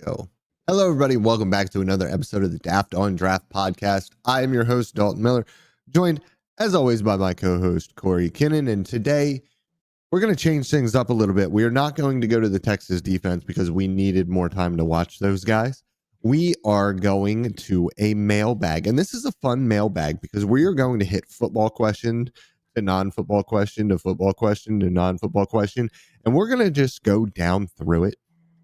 Go. Hello, everybody. Welcome back to another episode of the Daft on Draft podcast. I am your host, Dalton Miller, joined as always by my co-host, Corey Kinnan. And today we're going to change things up a little bit. We are not going to go to the Texas defense because we needed more time to watch those guys. We are going to a mailbag, and this is a fun mailbag because we are going to hit football question to non-football question to football question to non-football question, and we're going to just go down through it.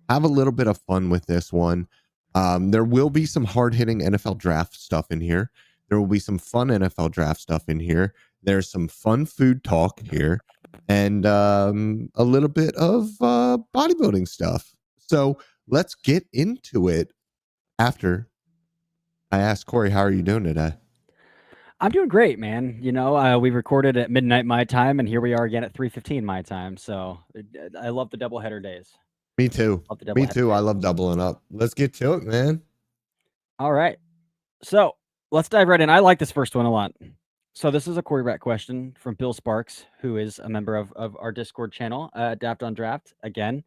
Have a little bit of fun with this one. There will be some hard-hitting NFL draft stuff in here. There will be some fun NFL draft stuff in here. There's some fun food talk here, and a little bit of bodybuilding stuff. So let's get into it after I ask Corey, how are you doing today? I'm doing great, man. You know, we recorded at midnight my time, and here we are again at 3:15 my time. So I love the doubleheader days. Me too. Me too. I love doubling up. Let's get to it, man. All right. So let's dive right in. I like this first one a lot. So this is a quarterback question from Bill Sparks, who is a member of our Discord channel, Daft on Draft. Again,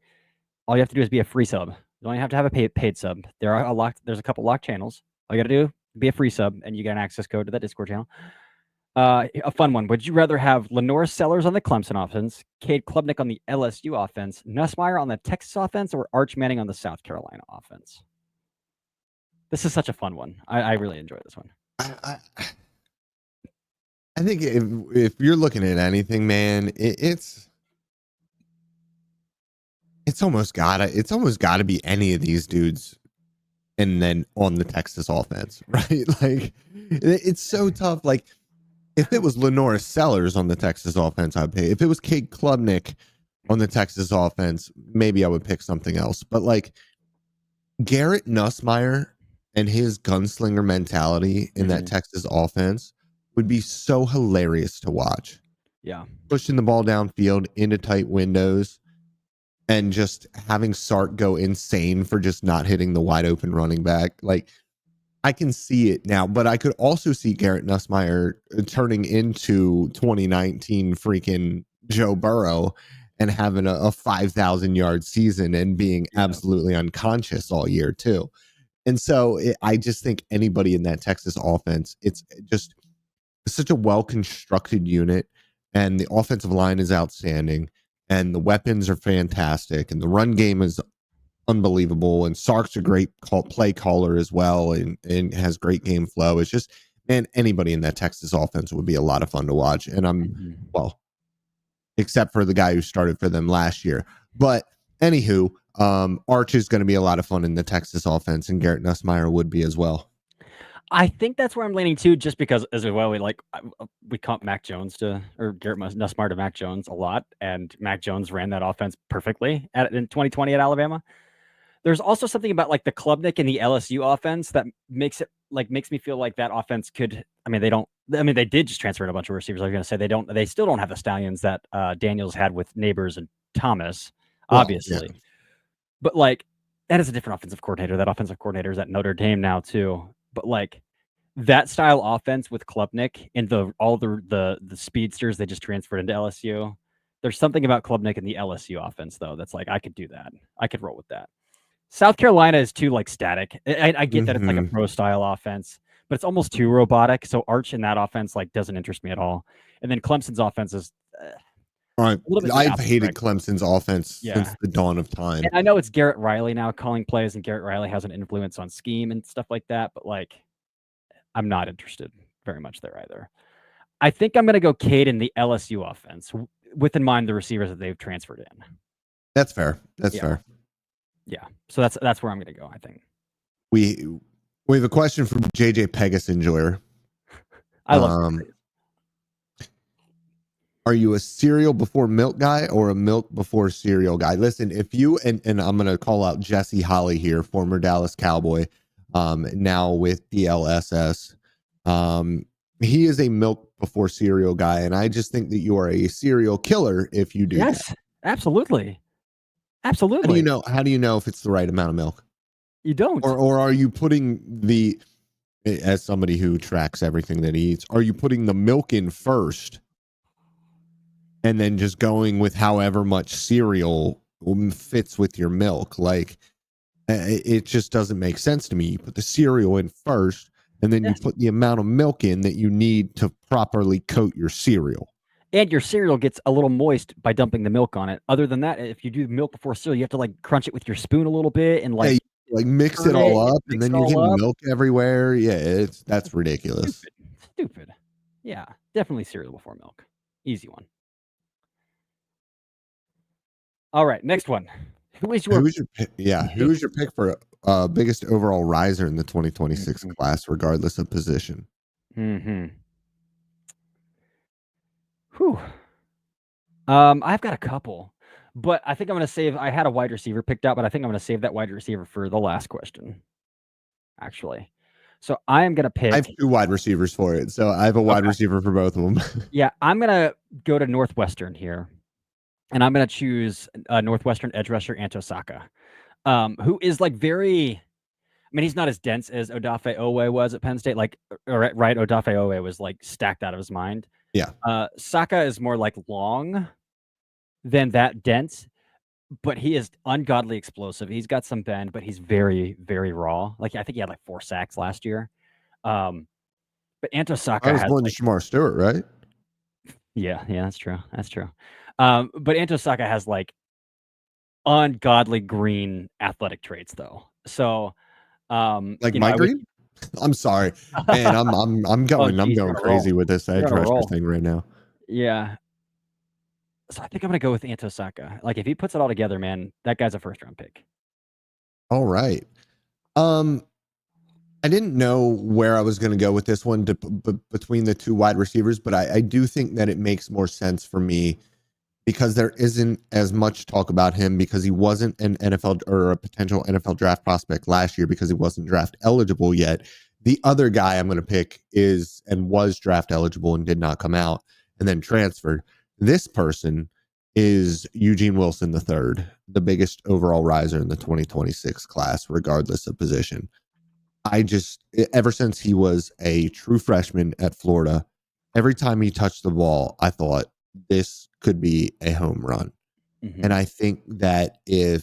all you have to do is be a free sub. You don't even have to have a paid sub. There's a couple locked channels. All you got to do, be a free sub, and you get an access code to that Discord channel. A fun one. Would you rather have Lenore Sellers on the Clemson offense, Cade Klubnik on the LSU offense, Nussmeier on the Texas offense, or Arch Manning on the South Carolina offense? This is such a fun one. I really enjoy this one. I think if you're looking at anything, man, it's almost gotta be any of these dudes, and then on the Texas offense, right? Like it's so tough. Like if it was Lenore Sellers on the Texas offense, I'd pay. If it was Cade Klubnik on the Texas offense, maybe I would pick something else. But like Garrett Nussmeier and his gunslinger mentality in that Texas offense would be so hilarious to watch. Yeah. Pushing the ball downfield into tight windows and just having Sark go insane for just not hitting the wide open running back. Like I can see it now, but I could also see Garrett Nussmeier turning into 2019 freaking Joe Burrow and having a 5,000 yard season and being absolutely unconscious all year too. And so I just think anybody in that Texas offense, it's such a well-constructed unit, and the offensive line is outstanding, and the weapons are fantastic, and the run game is unbelievable, and Sark's a great play caller as well, and has great game flow. It's just, man, anybody in that Texas offense would be a lot of fun to watch. And well, except for the guy who started for them last year. But anywho, Arch is going to be a lot of fun in the Texas offense, and Garrett Nussmeier would be as well. I think that's where I'm leaning to, just because as well we comp Mac Jones to, or Garrett Nussmeier to Mac Jones a lot, and Mac Jones ran that offense perfectly in 2020 at Alabama. There's also something about like the Klubnik and the LSU offense that makes me feel like that offense could. They did just transfer in a bunch of receivers. I was going to say they still don't have the stallions that Daniels had with Neighbors and Thomas, obviously. Well, yeah. But like that is a different offensive coordinator. That offensive coordinator is at Notre Dame now too. But like that style offense with Klubnik and all the speedsters they just transferred into LSU. There's something about Klubnik and the LSU offense though that's like I could do that. I could roll with that. South Carolina is too like static. I get that it's like a pro style offense, but it's almost too robotic. So Arch in that offense like doesn't interest me at all. And then Clemson's offense is right. I've hated Clemson's offense since the dawn of time. And I know it's Garrett Riley now calling plays, and Garrett Riley has an influence on scheme and stuff like that. But like, I'm not interested very much there either. I think I'm going to go Cade in the LSU offense, with in mind the receivers that they've transferred in. That's fair. That's fair. Yeah, so that's where I'm going to go. I think we have a question from JJ Pegasus Enjoyer. I love. Are you a cereal before milk guy or a milk before cereal guy? Listen, if you and I'm going to call out Jesse Holly here, former Dallas Cowboy, now with DLSS. He is a milk before cereal guy, and I just think that you are a serial killer if you do. Yes, that. Absolutely. Absolutely. How do you know if it's the right amount of milk? You don't. Or are you putting as somebody who tracks everything that he eats, are you putting the milk in first and then just going with however much cereal fits with your milk? Like, It just doesn't make sense to me. You put the cereal in first, and then you put the amount of milk in that you need to properly coat your cereal. And your cereal gets a little moist by dumping the milk on it. Other than that, if you do milk before cereal, you have to like crunch it with your spoon a little bit and like Mix turn it all it, up, and mix then it you're all getting up. milk everywhere. Yeah, that's ridiculous. Stupid. Yeah, definitely cereal before milk. Easy one. All right, next one. Who is your pick? Yeah, who is your pick for biggest overall riser in the 2026 class, regardless of position? Whew. I've got a couple, but I think I'm going to save. I had a wide receiver picked out, but I think I'm going to save that wide receiver for the last question. Actually, so I am going to pick. I have 2 wide receivers for it, so I have a wide receiver for both of them. Yeah, I'm going to go to Northwestern here, and I'm going to choose Northwestern edge rusher Anto Saka, who is like very. I mean, he's not as dense as Odafe Owe was at Penn State. Like, right, Odafe Owe was like stacked out of his mind. Yeah. Saka is more like long than that dense, but he is ungodly explosive. He's got some bend, but he's very, very raw. Like, I think he had like 4 sacks last year. But Anto Saka was has more than like, Shamar Stewart, right? yeah, that's true. That's true. But Anto Saka has like ungodly green athletic traits though. So, Like you know, my I would. green? I'm sorry, man. I'm Oh, going geez, you're on a crazy roll. with this You're edge on a rusher roll. thing right now. Yeah. So I think I'm gonna go with Anto Saka. Like if he puts it all together, man, that guy's a first round pick. All right. I didn't know where I was going to go with this one between the 2 wide receivers, but I do think that it makes more sense for me because there isn't as much talk about him because he wasn't an NFL or a potential NFL draft prospect last year because he wasn't draft eligible yet. The other guy I'm going to pick is and was draft eligible and did not come out and then transferred. This person is Eugene Wilson III, the biggest overall riser in the 2026 class, regardless of position. Ever since he was a true freshman at Florida, every time he touched the ball, I thought this could be a home run. And I think that DJ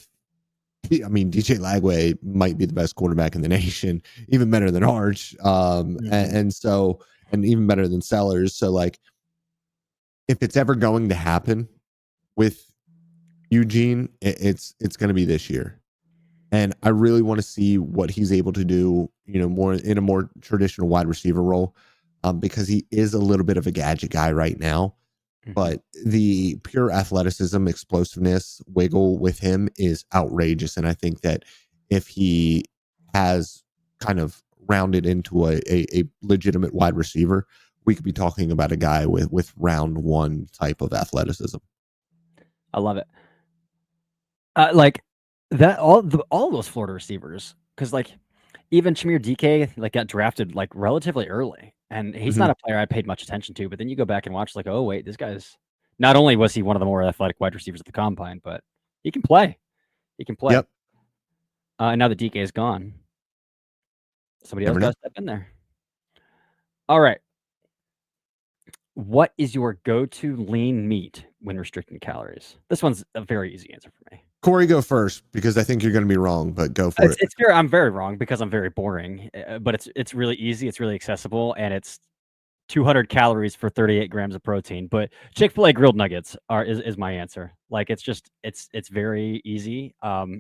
Lagway might be the best quarterback in the nation, even better than Arch, and even better than Sellers. So, like, if it's ever going to happen with Eugene, it's going to be this year. And I really want to see what he's able to do, more in a more traditional wide receiver role, because he is a little bit of a gadget guy right now. But the pure athleticism, explosiveness, wiggle with him is outrageous. And I think that if he has kind of rounded into a legitimate wide receiver, we could be talking about a guy with round 1 type of athleticism. I love it. Like that, all those Florida receivers, because like even Chimere DK like got drafted like relatively early, and he's not a player I paid much attention to. But then you go back and watch, like, oh wait, this guy's not only was he one of the more athletic wide receivers at the combine, but he can play. He can play. Yep. And now the DK is gone. Somebody else Never got know. to step in there. All right. What is your go-to lean meat when restricting calories? This one's a very easy answer for me. Corey, go first because I think you're going to be wrong, but go for it. I'm very wrong because I'm very boring, but it's really easy. It's really accessible, and it's 200 calories for 38 grams of protein. But Chick-fil-A grilled nuggets is my answer. Like it's very easy.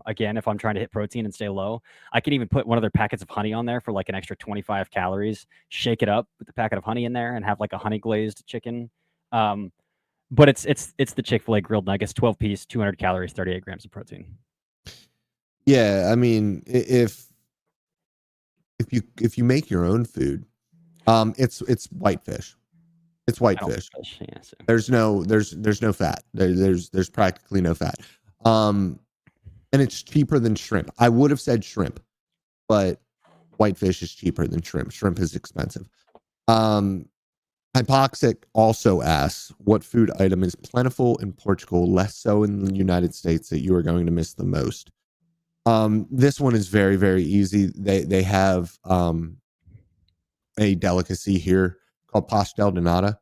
Again, if I'm trying to hit protein and stay low, I can even put one of their packets of honey on there for like an extra 25 calories. Shake it up with the packet of honey in there and have like a honey glazed chicken. But it's the Chick-fil-A grilled nuggets, 12 piece, 200 calories, 38 grams of protein. Yeah, I mean, if you make your own food, it's whitefish. It's whitefish. Yeah, so. There's no fat. There's practically no fat. And it's cheaper than shrimp. I would have said shrimp, but whitefish is cheaper than shrimp. Shrimp is expensive. Hypoxic also asks, what food item is plentiful in Portugal, less so in the United States, that you are going to miss the most? This one is very, very easy. They have a delicacy here called pastel de nata.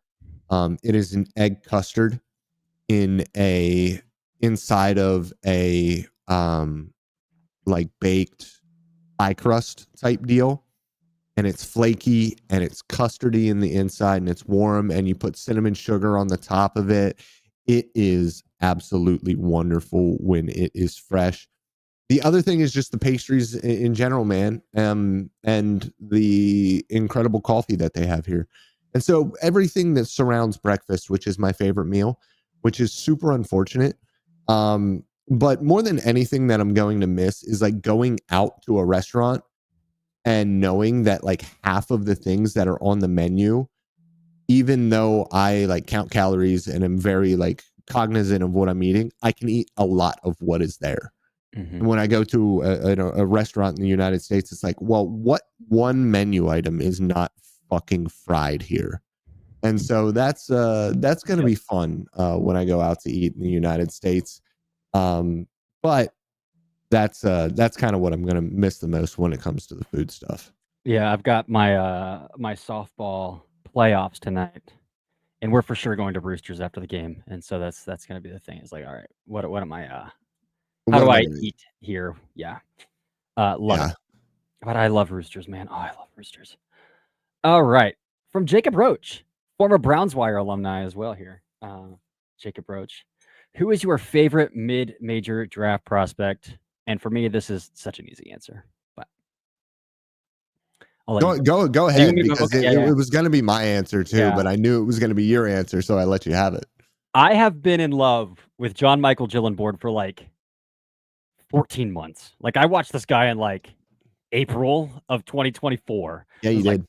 It is an egg custard inside of a like baked pie crust type deal, and it's flaky and it's custardy in the inside and it's warm, and you put cinnamon sugar on the top of it. It is absolutely wonderful when it is fresh. The other thing is just the pastries in general, man, and the incredible coffee that they have here. And so everything that surrounds breakfast, which is my favorite meal, which is super unfortunate. But more than anything that I'm going to miss is like going out to a restaurant and knowing that like half of the things that are on the menu, even though I like count calories and am very like cognizant of what I'm eating, I can eat a lot of what is there. And when I go to a restaurant in the United States, it's like, well, what one menu item is not fucking fried here? And so that's going to be fun when I go out to eat in the United States. But that's kind of what I'm going to miss the most when it comes to the food stuff. Yeah, I've got my my softball playoffs tonight, and we're for sure going to Roosters after the game, and so that's going to be the thing. It's like, all right, what am I? How What do am I I going to eat? eat here? Yeah, love it. Yeah. But I love Roosters, man. Oh, I love Roosters. All right, from Jacob Roach, former Brownswire alumni as well here. Jacob Roach, who is your favorite mid-major draft prospect? And for me, this is such an easy answer, but I'll let you Go Oh, you want ahead, me to go? because Okay, yeah. it was going to be my answer too, Yeah. but I knew it was going to be your answer, so I let you have it. I have been in love with John Michael Gillenboard for like 14 months. Like I watched this guy in like April of 2024. Yeah, I you was like, did.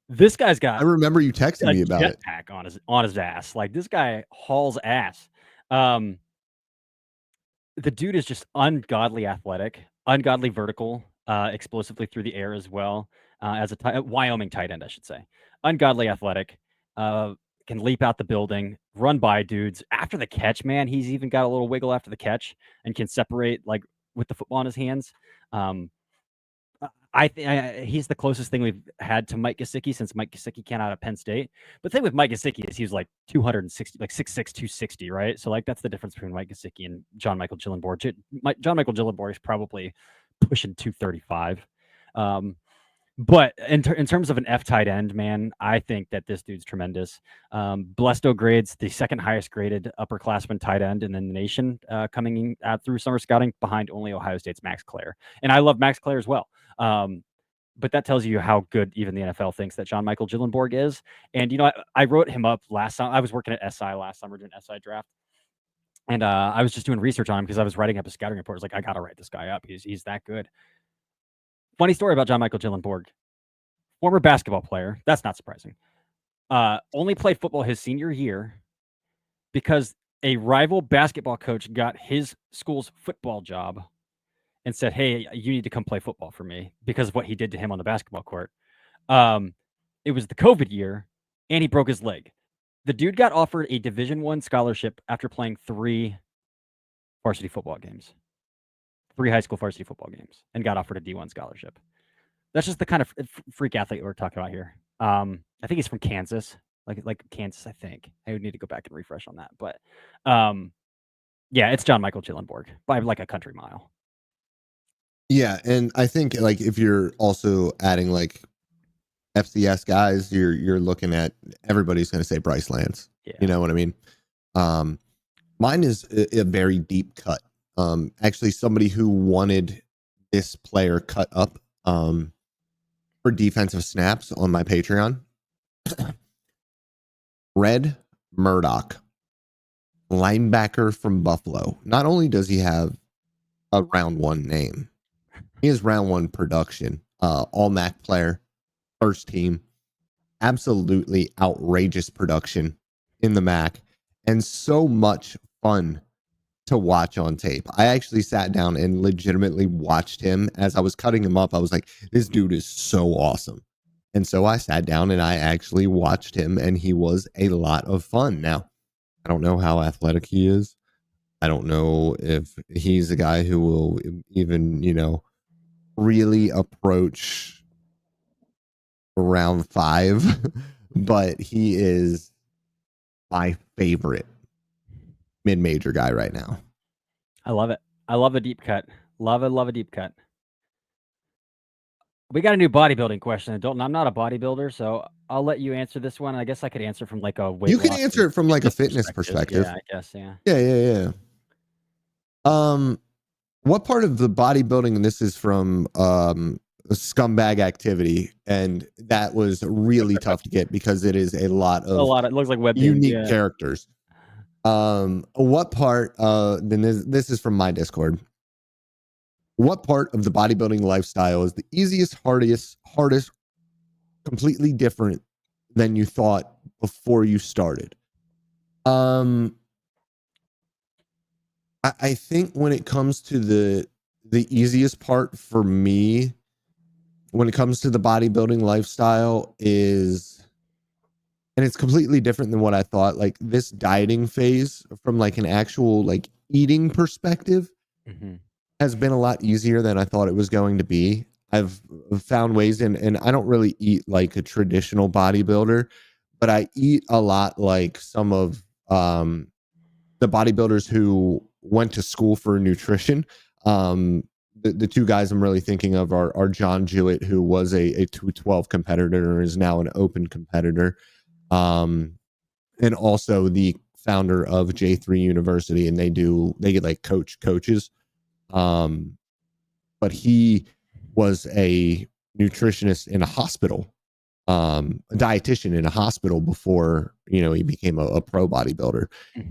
this guy's I got remember you texting a me about it. jetpack on his ass. Like this guy hauls ass. Um, the dude is just ungodly athletic, ungodly vertical, explosively through the air as well. As a Wyoming tight end, I should say, ungodly athletic, uh, can leap out the building, run by dudes after the catch. Man, he's even got a little wiggle after the catch and can separate like with the football in his hands. Um, I think he's the closest thing we've had to Mike Gesicki since Mike Gesicki came out of Penn State. But the thing with Mike Gesicki is he was like 260, like 6'6", 260, right? So like that's the difference between Mike Gesicki and John Michael Gillenboard. John Michael Gillenboard is probably pushing 235. But in terms of an F tight end, man, I think that this dude's tremendous. Blesto grades the second highest graded upperclassman tight end in the nation coming through summer scouting behind only Ohio State's Max Clare. And I love Max Clare as well. But that tells you how good even the NFL thinks that John Michael Gillenboard is. And, you know, I wrote him up last summer. I was working at SI last summer doing SI draft. And I was just doing research on him because I was writing up a scouting report. I was like, I got to write this guy up. He's that good. Funny story about John Michael Gillenboard. Former basketball player. That's not surprising. Only played football his senior year because a rival basketball coach got his school's football job and said, hey, you need to come play football for me because of what he did to him on the basketball court. It was the COVID year, and he broke his leg. The dude got offered a Division I scholarship after playing 3 varsity football games, 3 high school varsity football games, and got offered a D1 scholarship. That's just the kind of freak athlete we're talking about here. I think he's from Kansas, like Kansas. I think I would need to go back and refresh on that, but yeah, it's John Michael Gillenboard by like a country mile. Yeah, and I think like if you're also adding like FCS guys, you're looking at everybody's going to say Bryce Lance. Yeah. You know what I mean? Mine is a very deep cut. Actually, somebody who wanted this player cut up for defensive snaps on my Patreon. Red Murdoch, linebacker from Buffalo. Not only does he have a round 1 name, he has round 1 production. All MAC player, first team, absolutely outrageous production in the MAC, and so much fun to watch on tape. I actually sat down and legitimately watched him as I was cutting him up. I was like, this dude is so awesome. And so I sat down and I actually watched him, and he was a lot of fun. Now, I don't know how athletic he is. I don't know if he's a guy who will even, really approach round 5, but he is my favorite mid-major guy right now. I love it. I love a deep cut. Love a deep cut. We got a new bodybuilding question, Dalton. I'm not a bodybuilder, so I'll let you answer this one. I guess I could answer from like a weight You can loss or answer it from like a fitness Yeah, perspective. I guess. Yeah. Yeah. What part of the bodybuilding, and this is from Scumbag Activity, and that was really tough to get because it is a lot A of lot. It looks like web games. unique Yeah. characters. What part, then this is from my Discord. What part of the bodybuilding lifestyle is the easiest, hardest, completely different than you thought before you started? I think when it comes to the easiest part for me, when it comes to the bodybuilding lifestyle, is, and it's completely different than what I thought. Like this dieting phase, from like an actual like eating perspective, has been a lot easier than I thought it was going to be. I've found ways, and I don't really eat like a traditional bodybuilder, but I eat a lot like some of the bodybuilders who went to school for nutrition. The two guys I'm really thinking of are John Jewett, who was a 212 competitor and is now an open competitor, and also the founder of J3 University, and they get like coaches. But he was a nutritionist in a hospital, a dietitian in a hospital before he became a pro bodybuilder.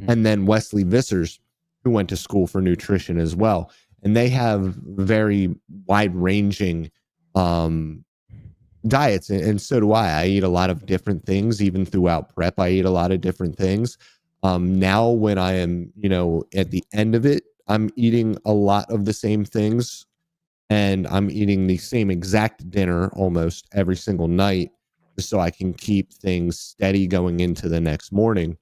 And then Wesley Vissers, who went to school for nutrition as well, and they have very wide ranging diets, and so do I eat a lot of different things. Even throughout prep, I eat a lot of different things. Now when I am at the end of it, I'm eating a lot of the same things, and I'm eating the same exact dinner almost every single night, just so I can keep things steady going into the next morning.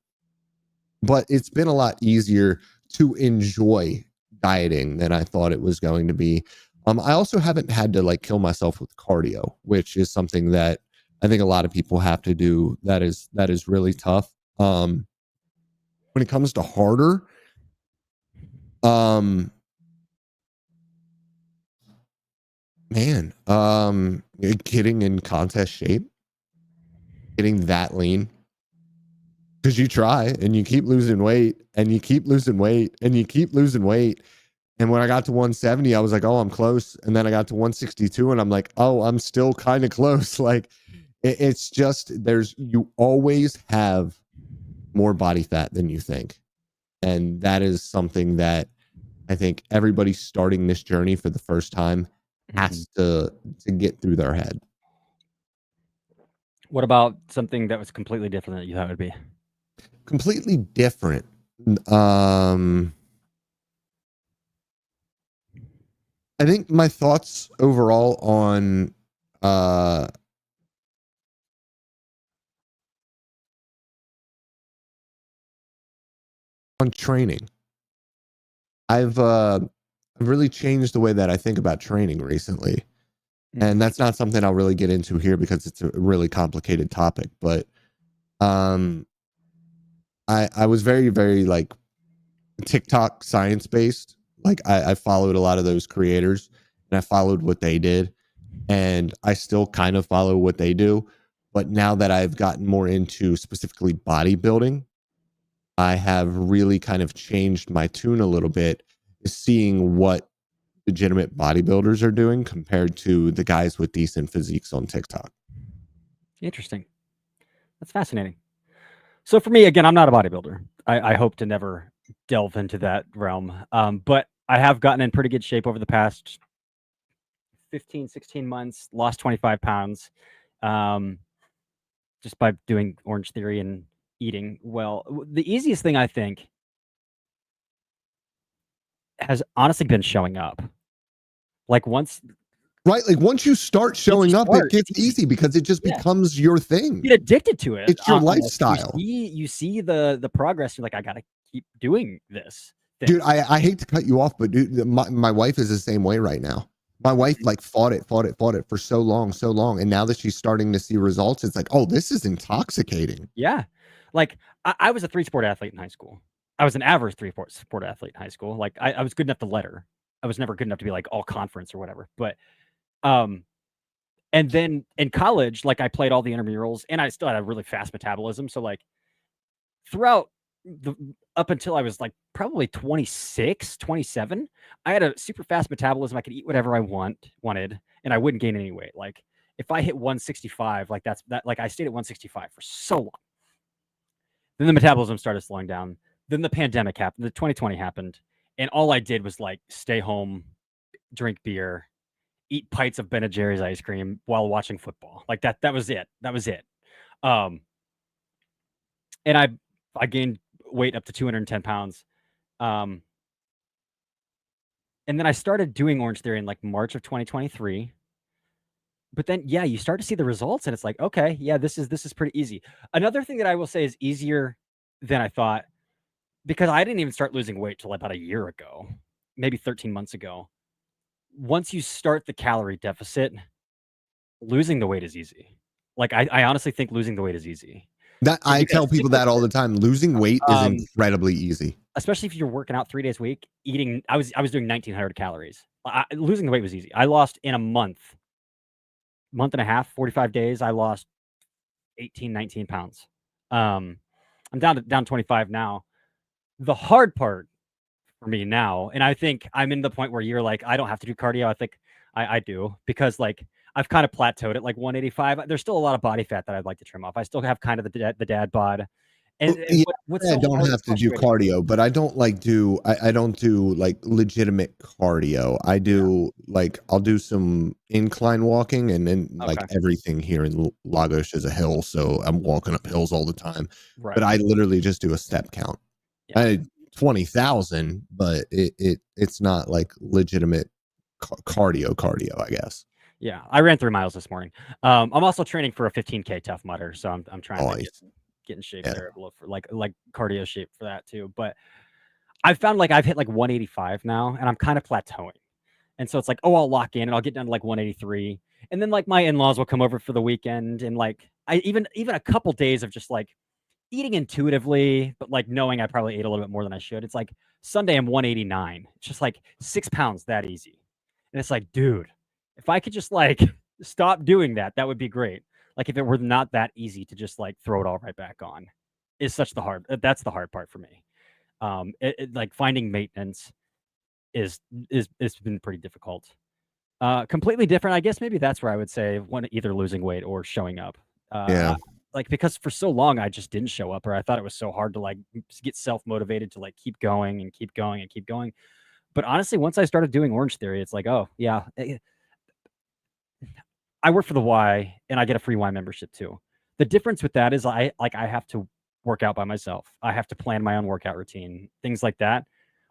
But it's been a lot easier to enjoy dieting than I thought it was going to be. I also haven't had to like kill myself with cardio, which is something that I think a lot of people have to do. That is really tough. When it comes to harder, man, getting in contest shape, getting that lean, because you try and you keep losing weight and you keep losing weight and you keep losing weight. And when I got to 170, I was like, oh, I'm close. And then I got to 162 and I'm like, oh, I'm still kind of close. Like it's just, you always have more body fat than you think. And that is something that I think everybody starting this journey for the first time has to get through their head. What about something that was completely different that you thought would be? Completely different. I think my thoughts overall on training. I've really changed the way that I think about training recently. And that's not something I'll really get into here because it's a really complicated topic, but I was very, very like TikTok science based. Like I followed a lot of those creators and I followed what they did, and I still kind of follow what they do. But now that I've gotten more into specifically bodybuilding, I have really kind of changed my tune a little bit, seeing what legitimate bodybuilders are doing compared to the guys with decent physiques on TikTok. Interesting. That's fascinating. So for me, again, I'm not a bodybuilder. I hope to never delve into that realm. But I have gotten in pretty good shape over the past 15, 16 months, lost 25 pounds, just by doing Orange Theory and eating well. The easiest thing I think has honestly been showing up. Like once you start showing up, it gets easy because it just becomes your thing. You get addicted to it. It's your lifestyle. You see the progress. You're like, I gotta keep doing this thing. Dude, I hate to cut you off, but dude, my wife is the same way right now. My wife like fought it for so long, and now that she's starting to see results, it's like, oh, this is intoxicating. Yeah, like I was a 3-sport athlete in high school. I was an average 3-sport athlete in high school. Like I was good enough to let her. I was never good enough to be like all conference or whatever. But and then in college, like I played all the intramurals and I still had a really fast metabolism. So like throughout up until I was like probably 26, 27, I had a super fast metabolism. I could eat whatever I wanted, and I wouldn't gain any weight. Like if I hit 165, like like I stayed at 165 for so long. Then the metabolism started slowing down. Then the pandemic happened. The 2020 happened, and all I did was like stay home, drink beer, eat pints of Ben and Jerry's ice cream while watching football. Like that. That was it. That was it. And I gained weight up to 210 pounds. And then I started doing Orange Theory in like March of 2023. But then, yeah, you start to see the results, and it's like, okay, yeah, this is pretty easy. Another thing that I will say is easier than I thought, because I didn't even start losing weight till about a year ago, maybe 13 months ago. Once you start the calorie deficit, losing the weight is easy. Like I honestly think losing the weight is easy. That I tell people that all the time. Losing weight is incredibly easy, especially if you're working out 3 days a week. Eating, I was doing 1,900 calories. Losing the weight was easy. I lost in a month and a half, 45 days. I lost 18, 19 pounds. I'm down 25 now. The hard part for me now, and I think I'm in the point where you're like, I don't have to do cardio. I think I do, because like I've kind of plateaued at like 185. There's still a lot of body fat that I'd like to trim off. I still have kind of the dad bod. And yeah, I don't have to do cardio, but I don't I don't do like legitimate cardio. I do like I'll do some incline walking, and then like everything here in Lagos is a hill, so I'm walking up hills all the time. Right. But I literally just do a step count. Yeah. I 20,000, but it's not like legitimate cardio, I guess. Yeah, I ran 3 miles this morning. I'm also training for a 15K Tough Mudder, so I'm trying to get in shape there, for like cardio shape for that too. But I've found like I've hit like 185 now, and I'm kind of plateauing. And so it's like, oh, I'll lock in and I'll get down to like 183. And then like my in-laws will come over for the weekend, and like I even a couple days of just like eating intuitively, but like knowing I probably ate a little bit more than I should. It's like Sunday I'm 189. It's just like 6 pounds that easy. And it's like, dude, if I could just like stop doing that, that would be great. Like if it were not that easy to just like throw it all right back on, that's the hard part for me. Like finding maintenance is it's been pretty difficult. Completely different. I guess maybe that's where I would say either losing weight or showing up. Yeah. Like because for so long I just didn't show up, or I thought it was so hard to like get self-motivated to like keep going and keep going and keep going. But honestly, once I started doing Orange Theory, it's like, oh yeah, I work for the Y and I get a free Y membership too. The difference with that is I have to work out by myself. I have to plan my own workout routine, things like that.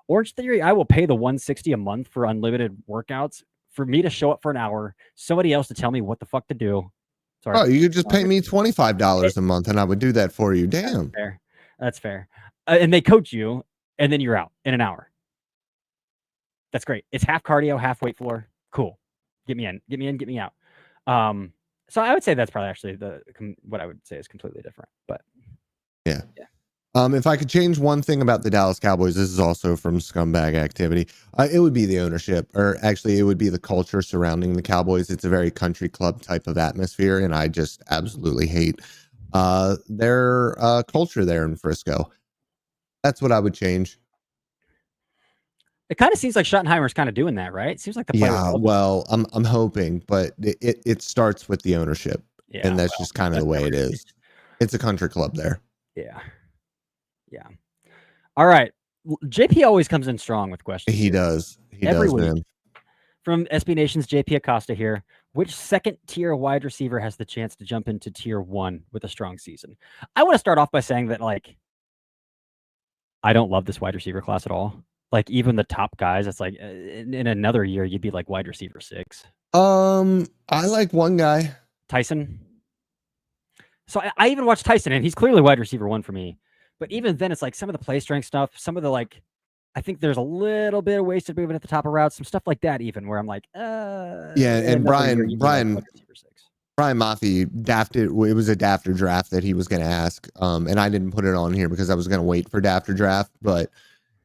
Orange Theory, I will pay the $160 a month for unlimited workouts for me to show up for an hour, somebody else to tell me what the fuck to do. Sorry. Oh, you could just pay me $25 a month and I would do that for you. Damn. That's fair. And they coach you, and then you're out in an hour. That's great. It's half cardio, half weight floor. Cool. Get me in, get me out. So I would say that's probably actually what I would say is completely different. But yeah. If I could change one thing about the Dallas Cowboys, this is also from Scumbag Activity, it would be the ownership, or actually it would be the culture surrounding the Cowboys. It's a very country club type of atmosphere, and I just absolutely hate their culture there in Frisco. That's what I would change. It kind of seems like Schottenheimer's kind of doing that, right? It seems like the players. Yeah, well, I'm hoping, but it starts with the ownership, and that's just kind of the way it is. It's a country club there. Yeah. Yeah. All right. JP always comes in strong with questions. He does. He does, man. From SB Nation's JP Acosta here. Which second tier wide receiver has the chance to jump into tier 1 with a strong season? I want to start off by saying that, like, I don't love this wide receiver class at all. Like, even the top guys, it's like in another year, you'd be like wide receiver 6. I like one guy, Tyson. So I even watched Tyson, and he's clearly wide receiver 1 for me. But even then, it's like some of the play strength stuff, some of the like, I think there's a little bit of wasted movement at the top of routes, some stuff like that, even where I'm like, yeah. And Brian Maffey drafted. It was a Dafter draft that he was going to ask, and I didn't put it on here because I was going to wait for Dafter draft. But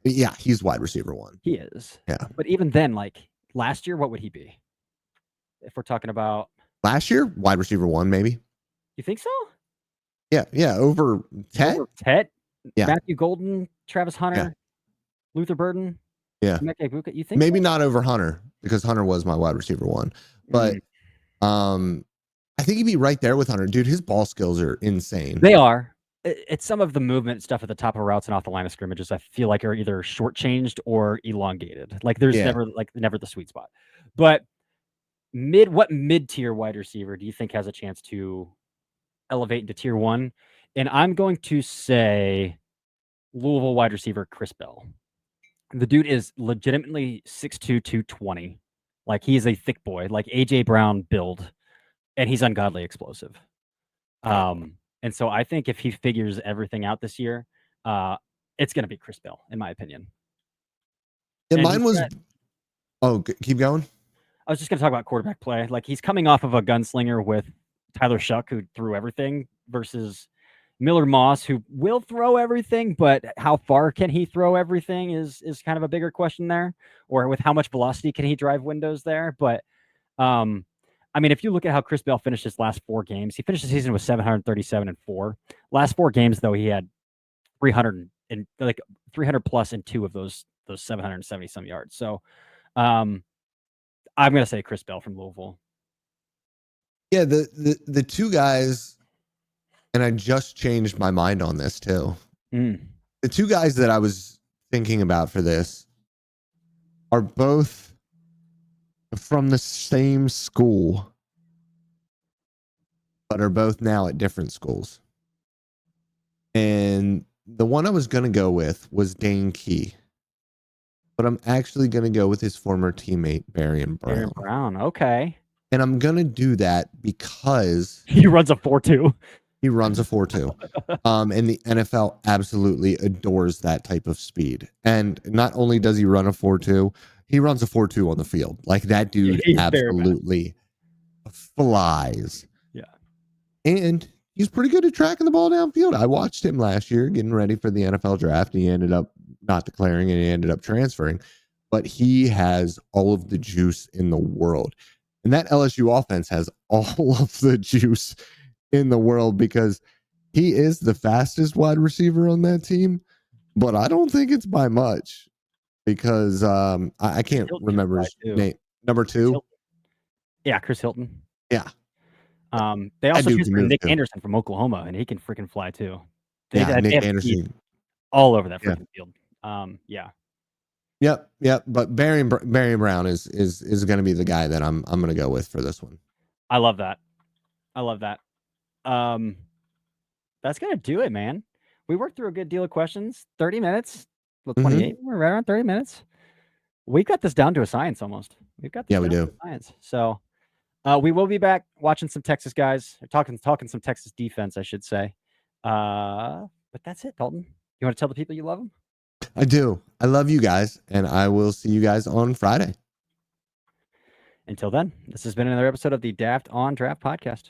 Yeah, he's wide receiver 1. He is. Yeah. But even then, like last year, what would he be? If we're talking about Last year, wide receiver 1, maybe. You think so? Yeah, over Tet. Over Tet, Yeah. Matthew Golden, Travis Hunter, Yeah. Luther Burden, Yeah. Emeka Egbuka. You think Maybe so? not over Hunter, because Hunter was my wide receiver 1. But I think he'd be right there with Hunter. Dude, his ball skills are insane. They are. It's some of the movement stuff at the top of routes and off the line of scrimmages I feel like are either shortchanged or elongated. Like there's never the sweet spot. But what mid-tier wide receiver do you think has a chance to elevate into tier 1? And I'm going to say Louisville wide receiver Chris Bell. The dude is legitimately 6'2", 220. Like he is a thick boy, like AJ Brown build, and he's ungodly explosive. And so I think if he figures everything out this year, it's going to be Chris Bell, in my opinion. Yeah, mine was. Keep going. I was just going to talk about quarterback play. Like he's coming off of a gunslinger with Tyler Shuck, who threw everything, versus Miller Moss, who will throw everything, but how far can he throw everything is kind of a bigger question there, or with how much velocity can he drive windows there. But I mean, if you look at how Chris Bell finished his last 4 games, he finished the season with 737-4. Last 4 games, though, he had 300 plus in 2 of those 770 some yards. So I'm going to say Chris Bell from Louisville. Yeah, the 2 guys, and I just changed my mind on this too. The 2 guys that I was thinking about for this are both from the same school, but are both now at different schools. And the one I was going to go with was Dane Key, but I'm actually going to go with his former teammate, Barrion Brown. Okay. And I'm going to do that because he runs a 4.2. He runs a 4.2. And the NFL absolutely adores that type of speed. And not only does he run a 4.2, he runs a 4.2 on the field. Like that dude absolutely flies. Yeah. And he's pretty good at tracking the ball downfield. I watched him last year getting ready for the NFL draft. He ended up not declaring and he ended up transferring. But he has all of the juice in the world. And that LSU offense has all of the juice in the world because he is the fastest wide receiver on that team. But I don't think it's by much because I can't remember his name. Number 2? Yeah, Chris Hilton. Yeah. They also transferred Nick Anderson from Oklahoma, and he can freaking fly too. Nick Anderson all over that freaking field. Yeah. Yep. But Barrion Brown is going to be the guy that I'm going to go with for this one. I love that. That's gonna do it, man. We worked through a good deal of questions. 30 minutes. Well, 28. We're right around 30 minutes. We got this down to a science almost. We've got this down to a science. So we will be back watching some Texas guys, or talking some Texas defense, I should say. But that's it, Dalton. You want to tell the people you love them? I do. I love you guys, and I will see you guys on Friday. Until then, this has been another episode of the Daft on Draft podcast.